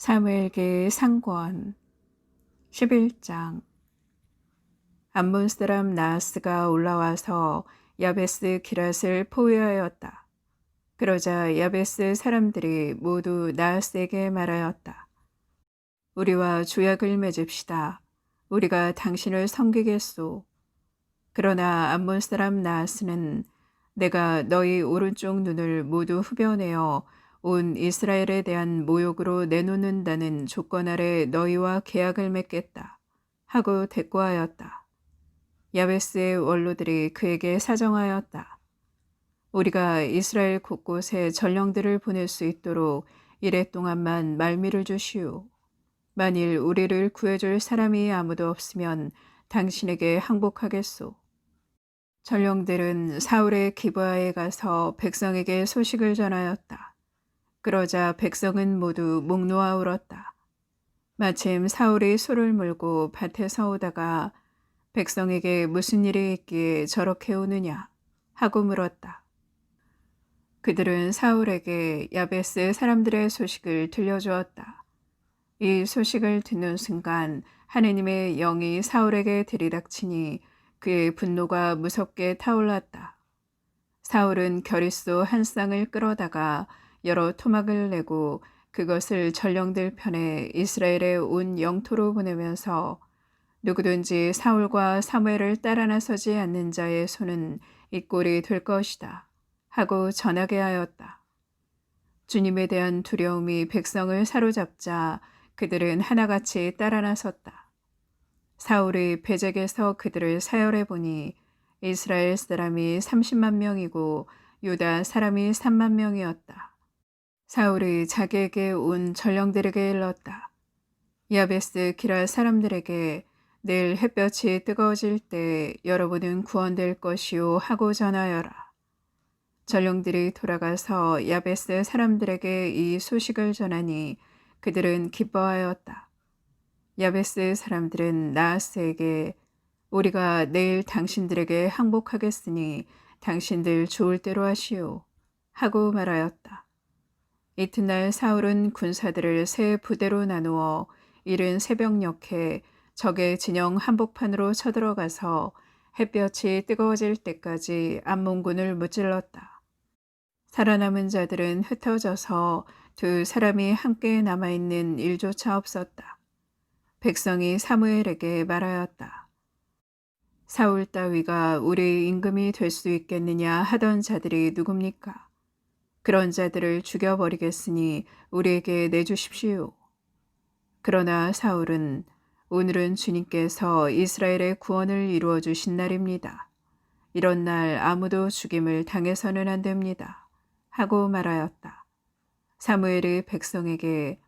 사무엘기 상권 11장. 암몬 사람 나하스가 올라와서 야베스 기랏을 포위하였다. 그러자 야베스 사람들이 모두 나하스에게 말하였다. 우리와 조약을 맺읍시다. 우리가 당신을 섬기겠소. 그러나 암몬 사람 나하스는 내가 너희 오른쪽 눈을 모두 흡연내어 온 이스라엘에 대한 모욕으로 내놓는다는 조건 아래 너희와 계약을 맺겠다 하고 대꾸하였다. 야베스의 원로들이 그에게 사정하였다. 우리가 이스라엘 곳곳에 전령들을 보낼 수 있도록 이래 동안만 말미를 주시오. 만일 우리를 구해줄 사람이 아무도 없으면 당신에게 항복하겠소. 전령들은 사울의 기브아에 가서 백성에게 소식을 전하였다. 그러자 백성은 모두 목 놓아 울었다. 마침 사울이 소를 물고 밭에서 오다가 백성에게 무슨 일이 있기에 저렇게 우느냐 하고 물었다. 그들은 사울에게 야베스 사람들의 소식을 들려주었다. 이 소식을 듣는 순간 하느님의 영이 사울에게 들이닥치니 그의 분노가 무섭게 타올랐다. 사울은 겨릿소 한 쌍을 끌어다가 여러 토막을 내고 그것을 전령들 편에 이스라엘의 온 영토로 보내면서 누구든지 사울과 사무엘을 따라 나서지 않는 자의 손은 이 꼴이 될 것이다 하고 전하게 하였다. 주님에 대한 두려움이 백성을 사로잡자 그들은 하나같이 따라 나섰다. 사울이 베잭에서 그들을 사열해 보니 이스라엘 사람이 30만 명이고 유다 사람이 3만 명이었다. 사울이 자기에게 온 전령들에게 일렀다. 야베스 기랏 사람들에게 내일 햇볕이 뜨거워질 때 여러분은 구원될 것이요 하고 전하여라. 전령들이 돌아가서 야베스 사람들에게 이 소식을 전하니 그들은 기뻐하였다. 야베스 사람들은 나하스에게 우리가 내일 당신들에게 항복하겠으니 당신들 좋을 대로 하시오 하고 말하였다. 이튿날 사울은 군사들을 세 부대로 나누어 이른 새벽녘에 적의 진영 한복판으로 쳐들어가서 햇볕이 뜨거워질 때까지 암몬군을 무찔렀다. 살아남은 자들은 흩어져서 두 사람이 함께 남아있는 일조차 없었다. 백성이 사무엘에게 말하였다. 사울 따위가 우리 임금이 될 수 있겠느냐 하던 자들이 누굽니까? 그런 자들을 죽여버리겠으니 우리에게 내주십시오. 그러나 사울은 오늘은 주님께서 이스라엘의 구원을 이루어 주신 날입니다. 이런 날 아무도 죽임을 당해서는 안 됩니다. 하고 말하였다. 사무엘이 백성에게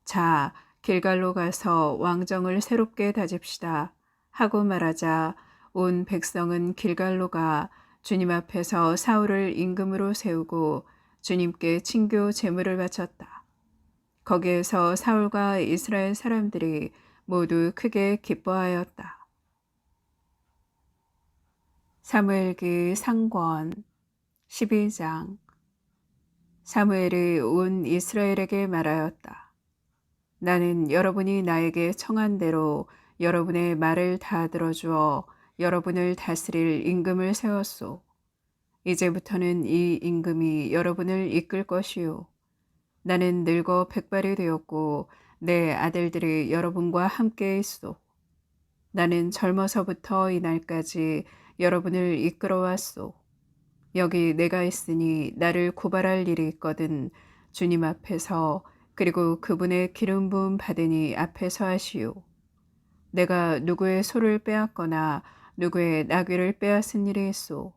자, 길갈로 가서 왕정을 새롭게 다집시다 하고 말하자 온 백성은 길갈로 가 주님 앞에서 사울을 임금으로 세우고 주님께 친교 제물을 바쳤다. 거기에서 사울과 이스라엘 사람들이 모두 크게 기뻐하였다. 사무엘기 상권 12장. 사무엘이 온 이스라엘에게 말하였다. 나는 여러분이 나에게 청한 대로 여러분의 말을 다 들어주어 여러분을 다스릴 임금을 세웠소. 이제부터는 이 임금이 여러분을 이끌 것이요. 나는 늙어 백발이 되었고 내 아들들이 여러분과 함께 있소. 나는 젊어서부터 이날까지 여러분을 이끌어왔소. 여기 내가 있으니 나를 고발할 일이 있거든 주님 앞에서 그리고 그분의 기름 부음 받으니 앞에서 하시오. 내가 누구의 소를 빼앗거나 누구의 나귀를 빼앗은 일이 있소.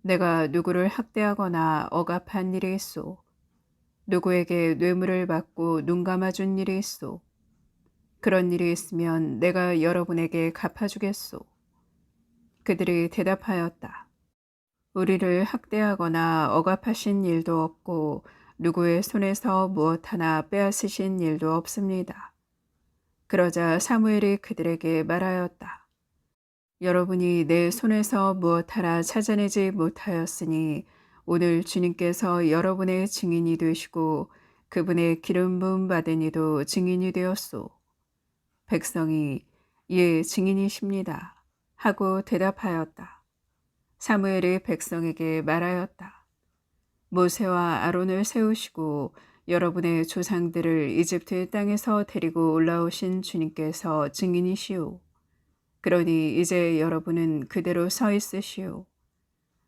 내가 누구를 학대하거나 억압한 일이 있소. 누구에게 뇌물을 받고 눈 감아준 일이 있소. 그런 일이 있으면 내가 여러분에게 갚아주겠소. 그들이 대답하였다. 우리를 학대하거나 억압하신 일도 없고 누구의 손에서 무엇 하나 빼앗으신 일도 없습니다. 그러자 사무엘이 그들에게 말하였다. 여러분이 내 손에서 무엇 하나 찾아내지 못하였으니 오늘 주님께서 여러분의 증인이 되시고 그분의 기름 부음 받은 이도 증인이 되었소. 백성이 예, 증인이십니다 하고 대답하였다. 사무엘이 백성에게 말하였다. 모세와 아론을 세우시고 여러분의 조상들을 이집트 땅에서 데리고 올라오신 주님께서 증인이시오. 그러니 이제 여러분은 그대로 서 있으시오.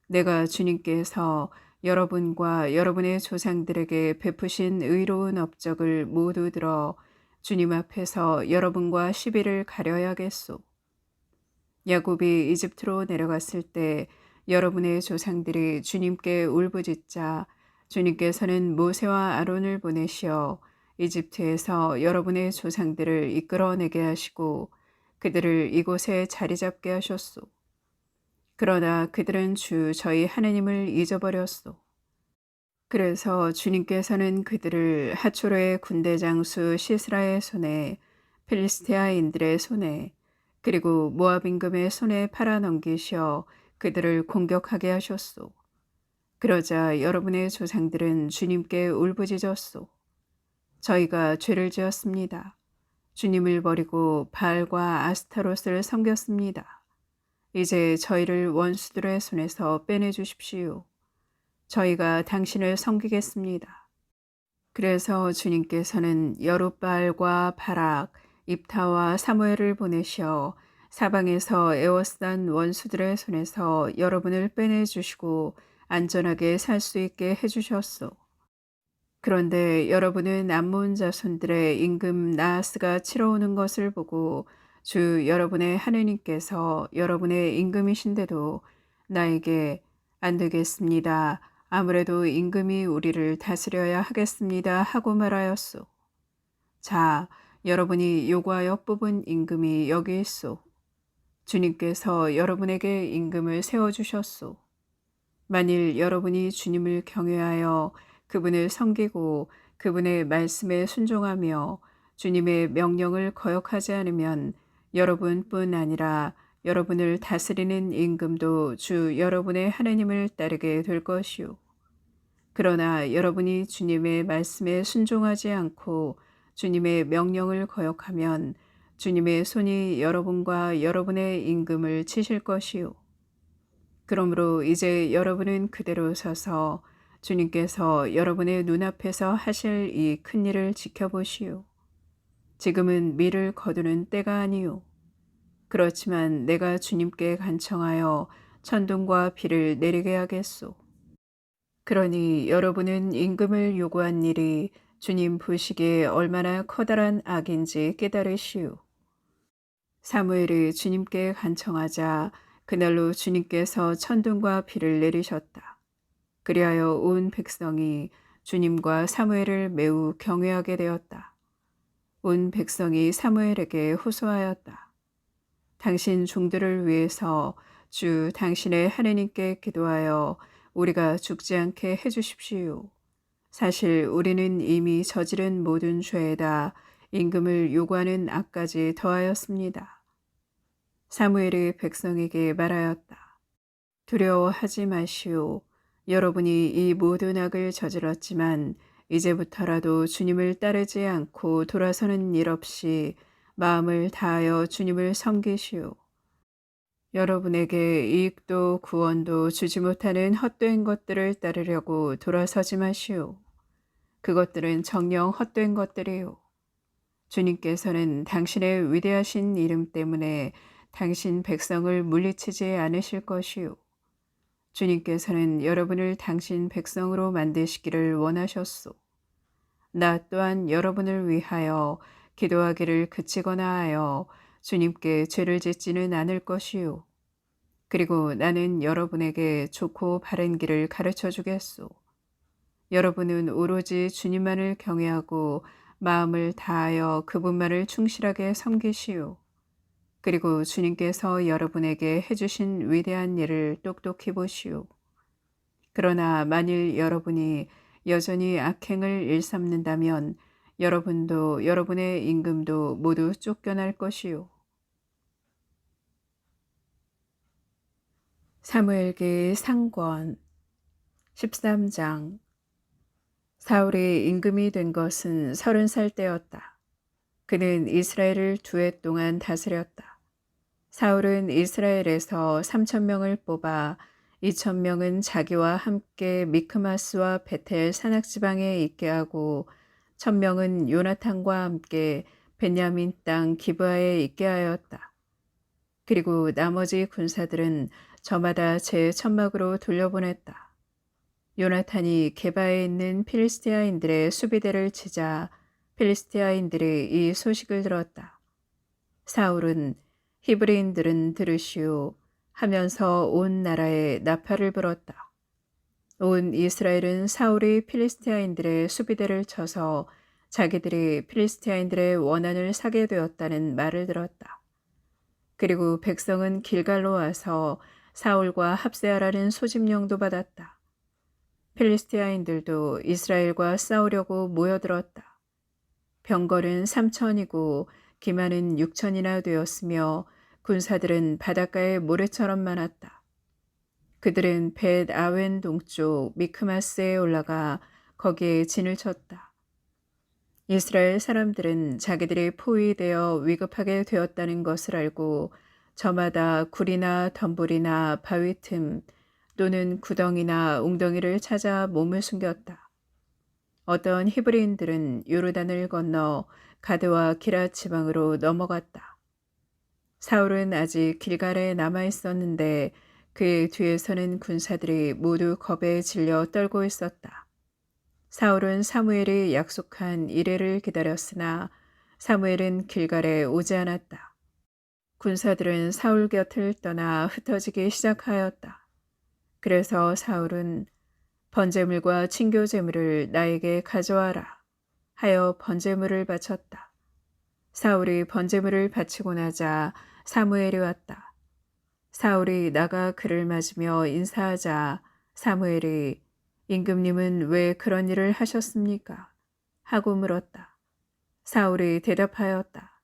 내가 주님께서 여러분과 여러분의 조상들에게 베푸신 의로운 업적을 모두 들어 주님 앞에서 여러분과 시비를 가려야겠소. 야곱이 이집트로 내려갔을 때 여러분의 조상들이 주님께 울부짖자 주님께서는 모세와 아론을 보내시어 이집트에서 여러분의 조상들을 이끌어내게 하시고 그들을 이곳에 자리 잡게 하셨소. 그러나 그들은 주 저희 하느님을 잊어버렸소. 그래서 주님께서는 그들을 하초로의 군대 장수 시스라의 손에 필리스티아인들의 손에 그리고 모압 임금의 손에 팔아넘기셔 그들을 공격하게 하셨소. 그러자 여러분의 조상들은 주님께 울부짖었소. 저희가 죄를 지었습니다. 주님을 버리고 바알과 아스타롯을 섬겼습니다. 이제 저희를 원수들의 손에서 빼내주십시오. 저희가 당신을 섬기겠습니다. 그래서 주님께서는 여룻바알과 바락, 입타와 사무엘을 보내셔 사방에서 에워싸는 원수들의 손에서 여러분을 빼내주시고 안전하게 살 수 있게 해주셨소. 그런데 여러분은 암몬 자손들의 임금 나하스가 치러 오는 것을 보고 주 여러분의 하느님께서 여러분의 임금이신데도 나에게 안 되겠습니다. 아무래도 임금이 우리를 다스려야 하겠습니다 하고 말하였소. 자, 여러분이 요구하여 뽑은 임금이 여기 있소. 주님께서 여러분에게 임금을 세워주셨소. 만일 여러분이 주님을 경외하여 그분을 섬기고 그분의 말씀에 순종하며 주님의 명령을 거역하지 않으면 여러분뿐 아니라 여러분을 다스리는 임금도 주 여러분의 하나님을 따르게 될 것이요. 그러나 여러분이 주님의 말씀에 순종하지 않고 주님의 명령을 거역하면 주님의 손이 여러분과 여러분의 임금을 치실 것이요. 그러므로 이제 여러분은 그대로 서서 주님께서 여러분의 눈앞에서 하실 이 큰 일을 지켜보시오. 지금은 밀을 거두는 때가 아니요. 그렇지만 내가 주님께 간청하여 천둥과 비를 내리게 하겠소. 그러니 여러분은 임금을 요구한 일이 주님 보시기에 얼마나 커다란 악인지 깨달으시오. 사무엘이 주님께 간청하자 그날로 주님께서 천둥과 비를 내리셨다. 그리하여 온 백성이 주님과 사무엘을 매우 경외하게 되었다. 온 백성이 사무엘에게 호소하였다. 당신 종들을 위해서 주 당신의 하느님께 기도하여 우리가 죽지 않게 해주십시오. 사실 우리는 이미 저지른 모든 죄에다 임금을 요구하는 악까지 더하였습니다. 사무엘이 백성에게 말하였다. 두려워하지 마시오. 여러분이 이 모든 악을 저질렀지만 이제부터라도 주님을 따르지 않고 돌아서는 일 없이 마음을 다하여 주님을 섬기시오. 여러분에게 이익도 구원도 주지 못하는 헛된 것들을 따르려고 돌아서지 마시오. 그것들은 정녕 헛된 것들이요. 주님께서는 당신의 위대하신 이름 때문에 당신 백성을 물리치지 않으실 것이요. 주님께서는 여러분을 당신 백성으로 만드시기를 원하셨소. 나 또한 여러분을 위하여 기도하기를 그치거나 하여 주님께 죄를 짓지는 않을 것이요. 그리고 나는 여러분에게 좋고 바른 길을 가르쳐 주겠소. 여러분은 오로지 주님만을 경외하고 마음을 다하여 그분만을 충실하게 섬기시오. 그리고 주님께서 여러분에게 해주신 위대한 일을 똑똑히 보시오. 그러나 만일 여러분이 여전히 악행을 일삼는다면 여러분도 여러분의 임금도 모두 쫓겨날 것이요. 사무엘기 상권 13장. 사울이 임금이 된 것은 30살 때였다. 그는 이스라엘을 2해 동안 다스렸다. 사울은 이스라엘에서 3,000명을 뽑아 2,000명은 자기와 함께 미크마스와 베텔 산악지방에 있게 하고 1,000명은 요나탄과 함께 베냐민 땅 기브아에 있게 하였다. 그리고 나머지 군사들은 저마다 제 천막으로 돌려보냈다. 요나탄이 게바에 있는 필리스티아인들의 수비대를 치자 필리스티아인들이 이 소식을 들었다. 사울은 히브리인들은 들으시오 하면서 온 나라에 나팔을 불었다. 온 이스라엘은 사울이 필리스티아인들의 수비대를 쳐서 자기들이 필리스티아인들의 원한을 사게 되었다는 말을 들었다. 그리고 백성은 길갈로 와서 사울과 합세하라는 소집령도 받았다. 필리스티아인들도 이스라엘과 싸우려고 모여들었다. 병거는 3,000이고 기만은 6,000이나 되었으며 군사들은 바닷가의 모래처럼 많았다. 그들은 벳 아웬 동쪽 미크마스에 올라가 거기에 진을 쳤다. 이스라엘 사람들은 자기들이 포위되어 위급하게 되었다는 것을 알고 저마다 굴이나 덤불이나 바위 틈 또는 구덩이나 웅덩이를 찾아 몸을 숨겼다. 어떤 히브리인들은 요르단을 건너 가드와 기라 지방으로 넘어갔다. 사울은 아직 길갈에 남아 있었는데 그의 뒤에서는 군사들이 모두 겁에 질려 떨고 있었다. 사울은 사무엘이 약속한 이레를 기다렸으나 사무엘은 길갈에 오지 않았다. 군사들은 사울 곁을 떠나 흩어지기 시작하였다. 그래서 사울은 번제물과 친교제물을 나에게 가져와라 하여 번제물을 바쳤다. 사울이 번제물을 바치고 나자 사무엘이 왔다. 사울이 나가 그를 맞으며 인사하자 사무엘이 임금님은 왜 그런 일을 하셨습니까? 하고 물었다. 사울이 대답하였다.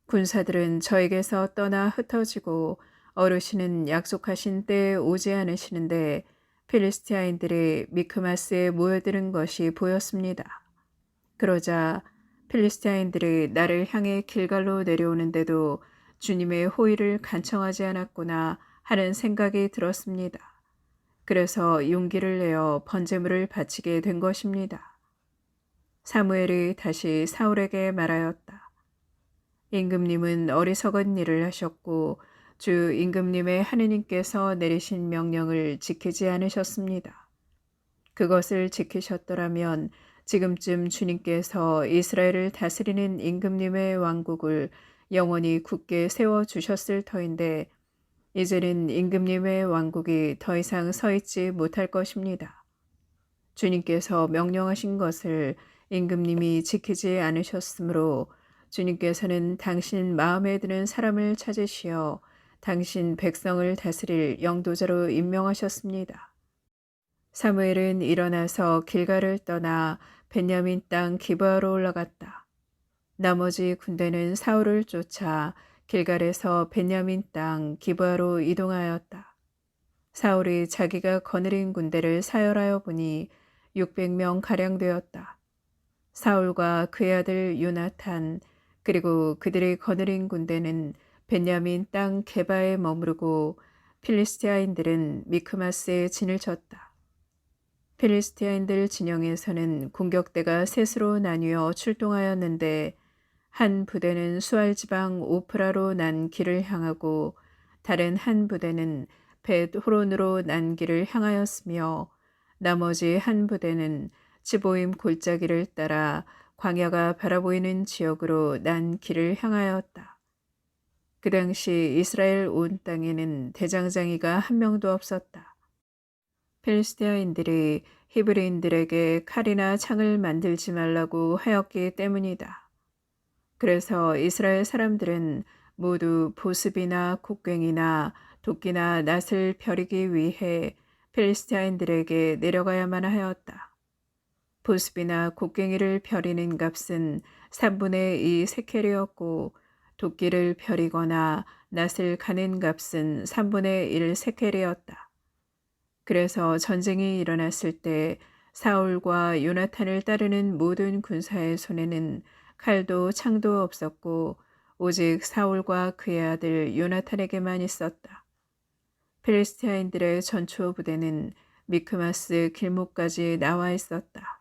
군사들은 저에게서 떠나 흩어지고 어르신은 약속하신 때에 오지 않으시는데 필리스티아인들이 미크마스에 모여드는 것이 보였습니다. 그러자 필리스티아인들이 나를 향해 길갈로 내려오는데도 주님의 호의를 간청하지 않았구나 하는 생각이 들었습니다. 그래서 용기를 내어 번제물을 바치게 된 것입니다. 사무엘이 다시 사울에게 말하였다. 임금님은 어리석은 일을 하셨고 주 임금님의 하느님께서 내리신 명령을 지키지 않으셨습니다. 그것을 지키셨더라면 지금쯤 주님께서 이스라엘을 다스리는 임금님의 왕국을 영원히 굳게 세워주셨을 터인데 이제는 임금님의 왕국이 더 이상 서 있지 못할 것입니다. 주님께서 명령하신 것을 임금님이 지키지 않으셨으므로 주님께서는 당신 마음에 드는 사람을 찾으시어 당신 백성을 다스릴 영도자로 임명하셨습니다. 사무엘은 일어나서 길갈을 떠나 베냐민 땅 기브아로 올라갔다. 나머지 군대는 사울을 쫓아 길갈에서 베냐민 땅 기브아로 이동하였다. 사울이 자기가 거느린 군대를 사열하여 보니 600명 가량 되었다. 사울과 그의 아들 요나탄 그리고 그들이 거느린 군대는 베냐민 땅 게바에 머무르고 필리스티아인들은 미크마스에 진을 쳤다. 필리스티아인들 진영에서는 공격대가 셋으로 나뉘어 출동하였는데 한 부대는 수알 지방 오프라로 난 길을 향하고 다른 한 부대는 벳 호론으로 난 길을 향하였으며 나머지 한 부대는 지보임 골짜기를 따라 광야가 바라보이는 지역으로 난 길을 향하였다. 그 당시 이스라엘 온 땅에는 대장장이가 한 명도 없었다. 필리스티아인들이 히브리인들에게 칼이나 창을 만들지 말라고 하였기 때문이다. 그래서 이스라엘 사람들은 모두 보습이나 곡괭이나 도끼나 낫을 펴리기 위해 필리스티아인들에게 내려가야만 하였다. 보습이나 곡괭이를 펴리는 값은 3분의 2 세켈이었고 도끼를 펴리거나 낫을 가는 값은 3분의 1 세켈이었다. 그래서 전쟁이 일어났을 때 사울과 요나탄을 따르는 모든 군사의 손에는 칼도 창도 없었고 오직 사울과 그의 아들 요나탄에게만 있었다. 필리스티아인들의 전초 부대는 미크마스 길목까지 나와 있었다.